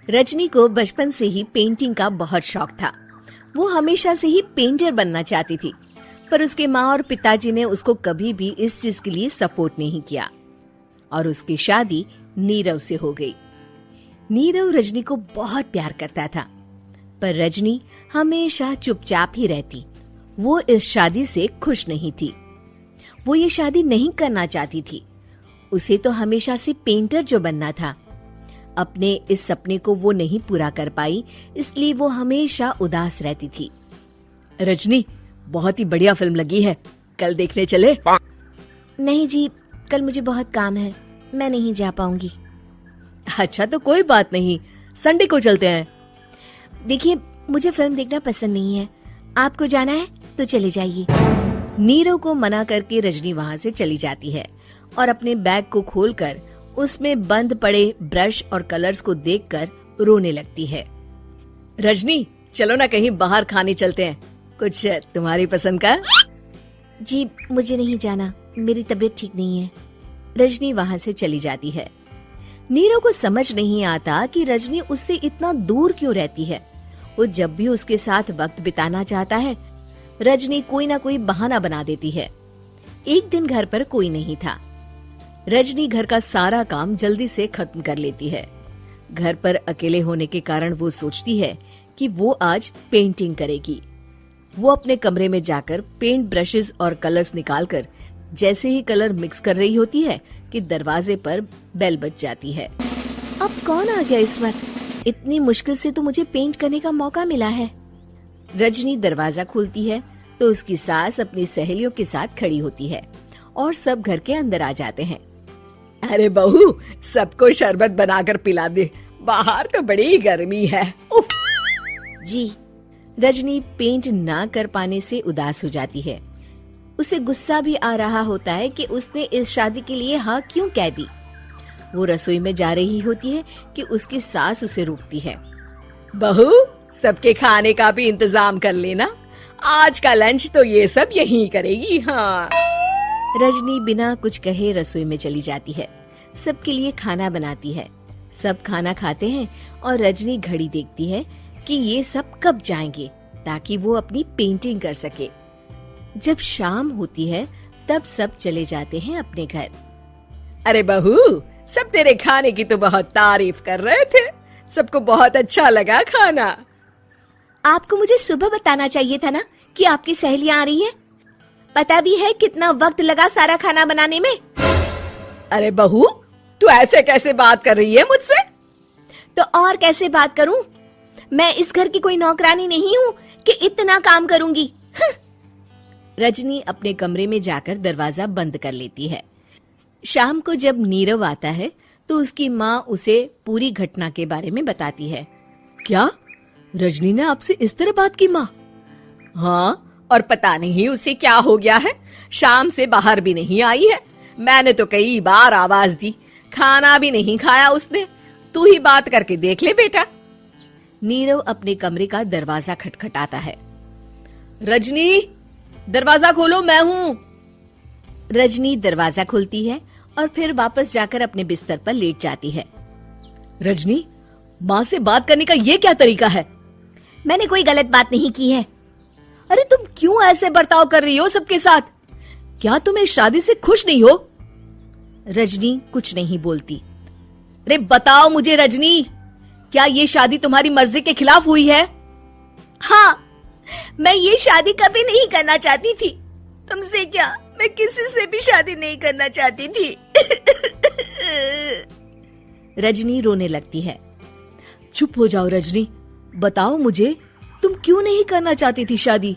रजनी को बचपन से ही पेंटिंग का बहुत शौक था। वो हमेशा से ही पेंटर बनना चाहती थी, पर उसके माँ और पिताजी ने उसको कभी भी इस चीज के लिए सपोर्ट नहीं किया और उसकी शादी नीरव से हो गई। नीरव रजनी को बहुत प्यार करता था, पर रजनी हमेशा चुपचाप ही रहती। वो इस शादी से खुश नहीं थी। वो ये शादी नहीं करना चाहती थी। उसे तो हमेशा से पेंटर जो बनना था। अपने इस सपने को वो नहीं पूरा कर पाई, इसलिए वो हमेशा उदास रहती थी। रजनी, बहुत ही बढ़िया फिल्म लगी है, कल देखने चले? नहीं जी, कल मुझे बहुत काम है, मैं नहीं जा पाऊंगी। अच्छा तो कोई बात नहीं, संडे को चलते हैं। देखिए, मुझे फिल्म देखना पसंद नहीं है। आपको जाना है तो चले जाइए। नीरव को मना करके रजनी वहाँ से चली जाती है और अपने बैग को खोलकर उसमें बंद पड़े ब्रश और कलर्स को देखकर रोने लगती है। रजनी, चलो ना कहीं बाहर खाने चलते हैं, कुछ तुम्हारी पसंद का। जी, मुझे नहीं जाना, मेरी तबीयत ठीक नहीं है। रजनी वहाँ से चली जाती है। नीरव को समझ नहीं आता कि रजनी उससे इतना दूर क्यों रहती है। वो जब भी उसके साथ वक्त बिताना चाहता है, रजनी कोई ना कोई बहाना बना देती है। एक दिन घर पर कोई नहीं था। रजनी घर का सारा काम जल्दी से खत्म कर लेती है। घर पर अकेले होने के कारण वो सोचती है कि वो आज पेंटिंग करेगी। वो अपने कमरे में जाकर पेंट ब्रशेस और कलर्स निकालकर जैसे ही कलर मिक्स कर रही होती है कि दरवाजे पर बेल बज जाती है। अब कौन आ गया इस वक्त? इतनी मुश्किल से तो मुझे पेंट करने का मौका मिला है। रजनी दरवाजा खोलती है तो उसकी सास अपनी सहेलियों के साथ खड़ी होती है और सब घर के अंदर आ जाते हैं। अरे बहू, सबको शरबत बनाकर पिला दे, बाहर तो बड़ी गर्मी है। उफ। जी। रजनी पेंट ना कर पाने से उदास हो जाती है। उसे गुस्सा भी आ रहा होता है कि उसने इस शादी के लिए हाँ क्यों कह दी। वो रसोई में जा रही होती है कि उसकी सास उसे रोकती है। बहू, सबके खाने का भी इंतजाम कर लेना, आज का लंच तो ये सब यहीं करेगी। हाँ। रजनी बिना कुछ कहे रसोई में चली जाती है। सबके लिए खाना बनाती है। सब खाना खाते हैं और रजनी घड़ी देखती है कि ये सब कब जाएंगे ताकि वो अपनी पेंटिंग कर सके। जब शाम होती है तब सब चले जाते हैं अपने घर। अरे बहू, सब तेरे खाने की तो बहुत तारीफ कर रहे थे, सबको बहुत अच्छा लगा खाना। आपको मुझे सुबह बताना चाहिए था ना कि आपकी सहेलियां आ रही हैं। पता भी है कितना वक्त लगा सारा खाना बनाने में। अरे बहू, तू ऐसे कैसे बात कर रही है मुझसे? तो और कैसे बात करूं? मैं इस घर की कोई नौकरानी नहीं हूँ कि इतना काम करूंगी। रजनी अपने कमरे में जाकर दरवाजा बंद कर लेती है। शाम को जब नीरव आता है तो उसकी माँ उसे पूरी घटना के बारे में बताती है। क्या रजनी ने आपसे इस तरह बात की माँ? हाँ, और पता नहीं उसे क्या हो गया है, शाम से बाहर भी नहीं आई है। मैंने तो कई बार आवाज दी, खाना भी नहीं खाया उसने। तू ही बात करके देख ले बेटा। नीरव अपने कमरे का दरवाजा खटखटाता है। रजनी, दरवाजा खोलो, मैं हूँ। रजनी दरवाजा खोलती है और फिर वापस जाकर अपने बिस्तर पर लेट जाती है। रजनी, माँ से बात करने का ये क्या तरीका है? मैंने कोई गलत बात नहीं की है। अरे तुम क्यों ऐसे बर्ताव कर रही हो सबके साथ? क्या तुम इस शादी से खुश नहीं हो? रजनी कुछ नहीं बोलती। अरे बताओ मुझे रजनी, क्या ये शादी तुम्हारी मर्जी के खिलाफ हुई है? हाँ, मैं ये शादी कभी नहीं करना चाहती थी। तुमसे क्या, मैं किसी से भी शादी नहीं करना चाहती थी। रजनी रोने लगती है। चुप हो जाओ रजनी, बताओ मुझे, तुम क्यों नहीं करना चाहती थी शादी?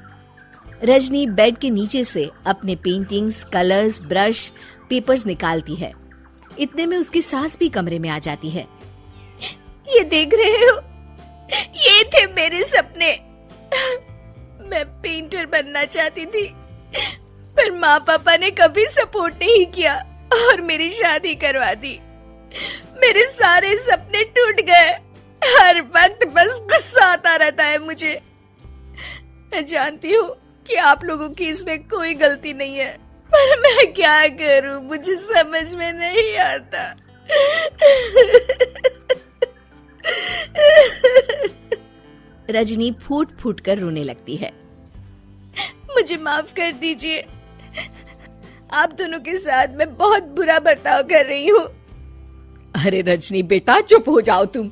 रजनी बेड के नीचे से अपने पेंटिंग्स, कलर्स, ब्रश, पेपर्स निकालती है। इतने में उसकी सास भी कमरे में आ जाती है। ये देख रहे हो, ये थे मेरे सपने। मैं पेंटर बनना चाहती थी, पर माँ पापा ने कभी सपोर्ट नहीं किया और मेरी शादी करवा दी। मेरे सारे सपने टूट गए। हर वक्त बस गुस्सा आता रहता है मुझे। मैं जानती हूँ कि आप लोगों की इसमें कोई गलती नहीं है, पर मैं क्या करूँ, मुझे समझ में नहीं आता। रजनी फूट फूट कर रोने लगती है। मुझे माफ कर दीजिए, आप दोनों के साथ मैं बहुत बुरा बर्ताव कर रही हूँ। अरे रजनी बेटा, चुप हो जाओ तुम।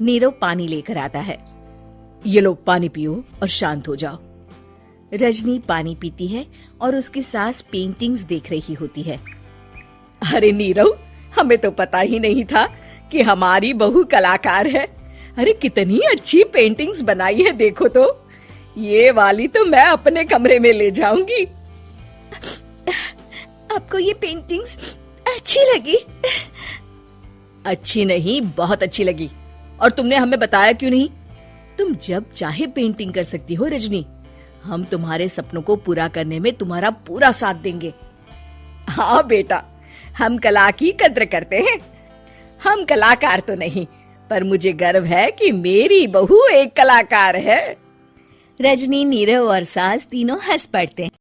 नीरव पानी लेकर आता है। ये लो पानी पियो और शांत हो जाओ। रजनी पानी पीती है और उसकी सास पेंटिंग्स देख रही होती है। अरे नीरव, हमें तो पता ही नहीं था कि हमारी बहू कलाकार है। अरे कितनी अच्छी पेंटिंग्स बनाई है, देखो तो। ये वाली तो मैं अपने कमरे में ले जाऊंगी। आपको ये पेंटिंग्स अच्छी लगी? अच्छी नहीं, बहुत अच्छी लगी। और तुमने हमें बताया क्यों नहीं? तुम जब चाहे पेंटिंग कर सकती हो रजनी। हम तुम्हारे सपनों को पूरा करने में तुम्हारा पूरा साथ देंगे। हाँ बेटा, हम कला की कद्र करते हैं। हम कलाकार तो नहीं, पर मुझे गर्व है कि मेरी बहू एक कलाकार है। रजनी, नीरव और सास तीनों हंस पड़ते हैं।